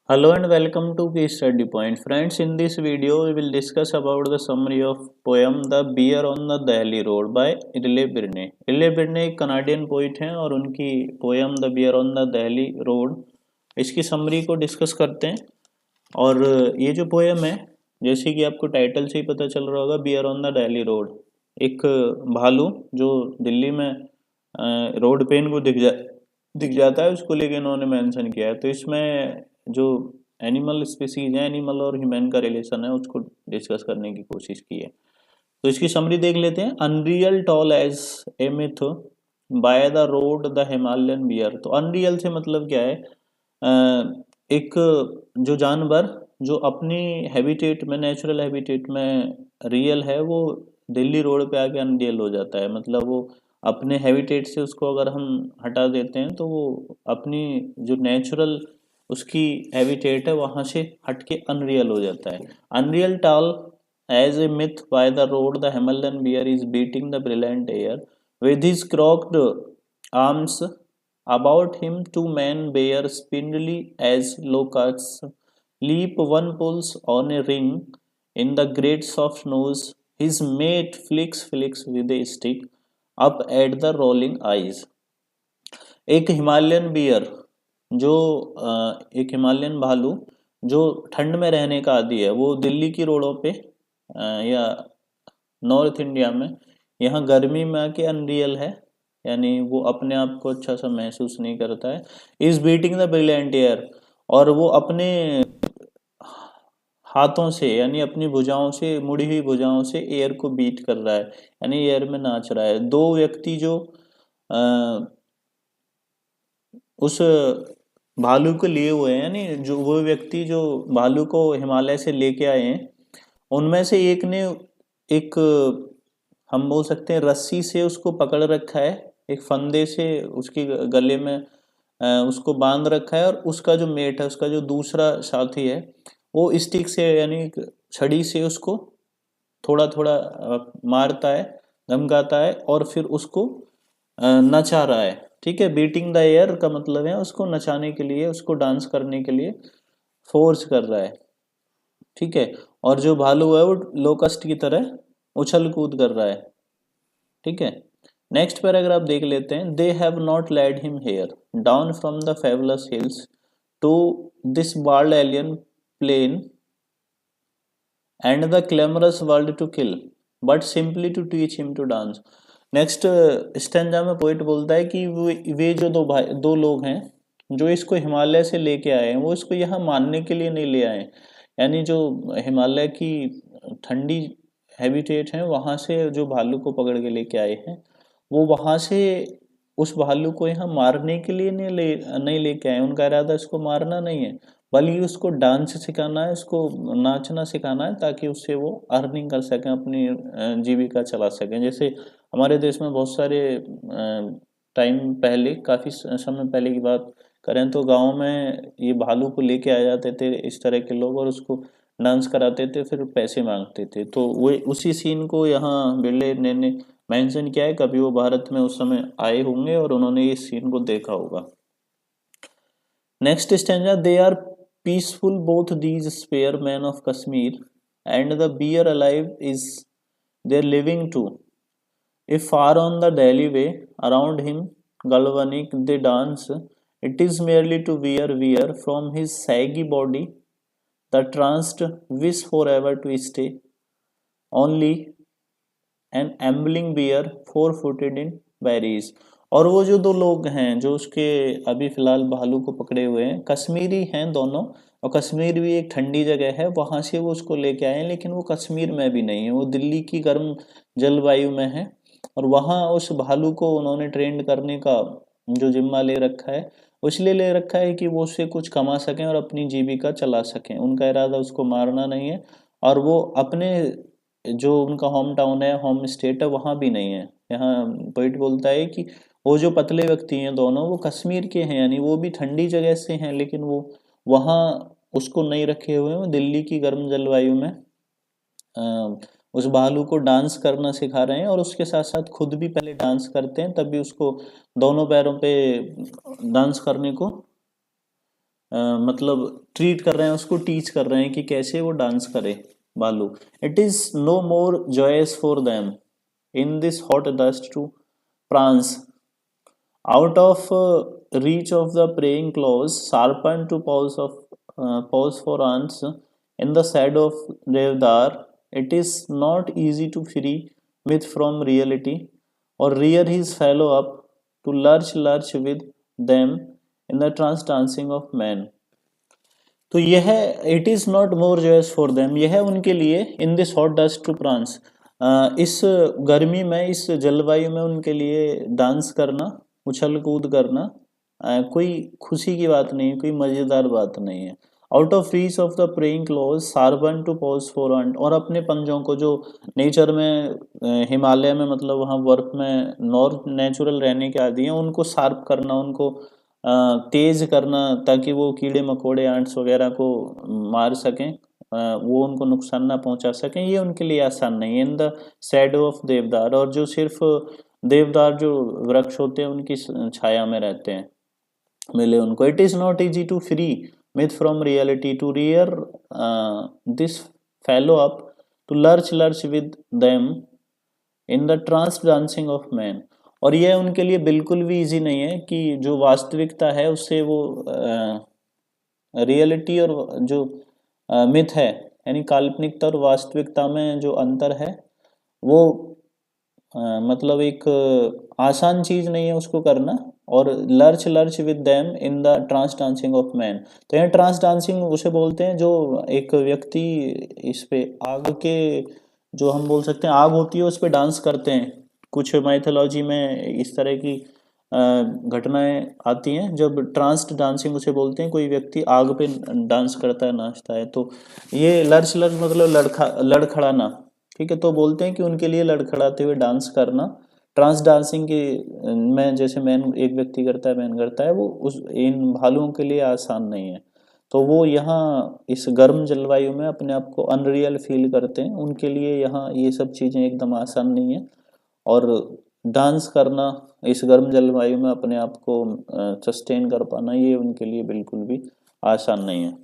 Hello and welcome to Key Study Point. Friends, in this video we will discuss about the summary of poem The Bear on the Delhi Road by Rile Birne. Rile Birne एक Canadian poet हैं और उनकी poem the bear on the Delhi road इसकी summary को discuss करते हैं। और ये जो पोएम है, जैसे कि आपको टाइटल से ही पता चल रहा होगा, bear on the Delhi road, एक भालू जो दिल्ली में रोड पे इनको दिख जाता है, उसको लेके इन्होंने मेंशन किया है। तो इसमें जो एनिमल स्पीसीज है, एनिमल और ह्यूमन का रिलेशन है, उसको डिस्कस करने की कोशिश की है। तो इसकी समरी देख लेते हैं। Unreal tall as a myth by the road the Himalayan bear. तो अनरियल से मतलब क्या है? एक जो जानवर जो अपनी हैबिटेट में, नेचुरल हैबिटेट में रियल है, वो दिल्ली रोड पे आके अनरियल हो जाता है। मतलब वो अपने हैबिटेट से उसको अगर हम हटा देते हैं तो वो अपनी जो नेचुरल उसकी हैबिटेट है वहाँ से हट के अनरियल हो जाता है। Unreal tall as a myth by the road, the Himalayan bear is beating the brilliant air with his crooked arms about him. Two men bear spindly as locusts leap. One pulls on a ring in the great soft nose. His mate flicks with a stick up at the rolling eyes. एक Himalayan beer जो एक Himalayan भालू जो ठंड में रहने का आदी है, वो दिल्ली की रोडों पे या नॉर्थ इंडिया में यहाँ गर्मी में आके अनरियल है, यानी वो अपने आप को अच्छा सा महसूस नहीं करता है। Is beating the brilliant air, और वो अपने हाथों से यानी अपनी भुजाओं से, मुड़ी हुई भुजाओं से एयर को बीट कर रहा है, यानी एयर में नाच रहा है। दो व्यक्ति जो उस भालू को लिए हुए हैं, यानी जो वो व्यक्ति जो भालू को हिमालय से लेके आए हैं, उनमें से एक ने एक, हम बोल सकते हैं, रस्सी से उसको पकड़ रखा है, एक फंदे से उसके गले में उसको बांध रखा है, और उसका जो मेट है, उसका जो दूसरा साथी है, वो स्टिक से यानी छड़ी से उसको थोड़ा थोड़ा मारता है, धमकाता है, और फिर उसको नचा रहा है। ठीक है, बीटिंग द एयर का मतलब है उसको नचाने के लिए, उसको डांस करने के लिए फोर्स कर रहा है। ठीक है, और जो भालू है वो लोकस्ट की तरह उछल कूद कर रहा है। ठीक है, नेक्स्ट पैराग्राफ देख लेते हैं। They have not led him here down from the fabulous hills to this world alien plain and the clamorous world to kill but simply to teach him to dance. Next stanza में poet बोलता है कि वे जो दो लोग हैं जो इसको हिमालय से लेके आए हैं, वो इसको यहाँ मानने के लिए नहीं ले आए, यानी जो हिमालय की ठंडी हैबिटेट है वहाँ से जो भालू को पकड़ के लेके आए हैं, वो वहाँ से उस भालू को यहाँ मारने के लिए नहीं लेके आए। उनका इरादा इसको मारना नहीं है, बल्कि उसको डांस सिखाना है, उसको नाचना सिखाना है, ताकि उससे वो अर्निंग कर सकें, अपनी जीविका चला सकें। जैसे हमारे देश में बहुत सारे टाइम पहले, काफ़ी समय पहले की बात करें तो गांव में ये भालू को लेके आ जाते थे इस तरह के लोग, और उसको डांस कराते थे, फिर पैसे मांगते थे। तो वो उसी सीन को यहाँ बिरले ने मेंशन किया है। कभी वो भारत में उस समय आए होंगे और उन्होंने इस सीन को देखा होगा। Next stanza. They are peaceful both these spare man of Kashmir and the bear alive is their living too. If far on the Delhi way, around him galvanic they dance, it is merely to wear from his saggy body the tranced wish forever to stay, only an ambling bear four-footed in berries। और वो जो दो लोग हैं जो उसके अभी फिलहाल भालू को पकड़े हुए हैं, कश्मीरी हैं दोनों, और कश्मीर भी एक ठंडी जगह है, वहाँ से वो उसको लेके आए हैं, लेकिन वो कश्मीर में भी नहीं है, वो दिल्ली की गर्म जलवायु में है। और वहाँ उस भालू को उन्होंने ट्रेंड करने का जो जिम्मा ले रखा है, इसलिए ले रखा है कि वो उससे कुछ कमा सकें और अपनी जीविका चला सकें। उनका इरादा उसको मारना नहीं है, और वो अपने जो उनका होम टाउन है, होम स्टेट है, वहाँ भी नहीं है। यहाँ पोइट बोलता है कि वो जो पतले व्यक्ति हैं दोनों, वो कश्मीर के हैं, यानी वो भी ठंडी जगह से हैं, लेकिन वो वहाँ उसको नहीं रखे हुए हैं। वो दिल्ली की गर्म जलवायु में उस भालू को डांस करना सिखा रहे हैं, और उसके साथ साथ खुद भी पहले डांस करते हैं, तभी उसको दोनों पैरों पे डांस करने को मतलब ट्रीट कर रहे हैं, उसको टीच कर रहे हैं कि कैसे वो डांस करे भालू। It is no more joyous for them in this hot dust to prance out of reach of the praying claws, sharpened to paws for ants in the shadow of Devdar. It is not easy to free myth from reality or rear his fellow up to lurch with them in the trance dancing of men. तो यह it is not more joyous for them, यह उनके लिए in this hot dust to prance, इस गर्मी में, इस जलवायु में उनके लिए डांस करना, उछल कूद करना कोई खुशी की बात नहीं है, कोई मज़ेदार बात नहीं है। Out of reach of the praying claws sharpen to pause for ant, और अपने पंजों को जो नेचर में हिमालय में मतलब वहाँ बर्फ में नॉर्थ नेचुरल रहने के आदि हैं, उनको शार्प करना, उनको तेज करना ताकि वो कीड़े मकोड़े आंट्स वगैरह को मार सकें, वो उनको नुकसान ना पहुंचा सकें, ये उनके लिए आसान नहीं है। इन द शैडो ऑफ देवदार, और जो सिर्फ देवदार जो वृक्ष होते हैं उनकी छाया में रहते हैं, मिले उनको। It is not easy to free myth from reality to rear this fellow up to lurch with them in the trance dancing of man। और यह उनके लिए बिल्कुल भी इजी नहीं है कि जो वास्तविकता है उससे वो रियलिटी और जो मिथ है, यानी काल्पनिकता और वास्तविकता में जो अंतर है वो मतलब एक आसान चीज़ नहीं है उसको करना। और lurch with them in the trance dancing of man, तो यहाँ ट्रांस डांसिंग उसे बोलते हैं जो एक व्यक्ति इस पे आग के, जो हम बोल सकते हैं आग होती है उस पे डांस करते हैं। कुछ माइथोलॉजी में इस तरह की घटनाएं आती हैं जब ट्रांस डांसिंग उसे बोलते हैं, कोई व्यक्ति आग पे डांस करता है, नाचता है। तो ये लर्च मतलब लड़खड़ाना, ठीक है। तो बोलते हैं कि उनके लिए लड़खड़ाते हुए डांस करना ट्रांस डांसिंग के में जैसे मैन एक व्यक्ति करता है, मैन करता है, वो उस इन भालुओं के लिए आसान नहीं है। तो वो यहाँ इस गर्म जलवायु में अपने आप को अनरियल फील करते हैं, उनके लिए यहाँ ये सब चीज़ें एकदम आसान नहीं है। और डांस करना इस गर्म जलवायु में अपने आप को सस्टेन कर पाना, ये उनके लिए बिल्कुल भी आसान नहीं है।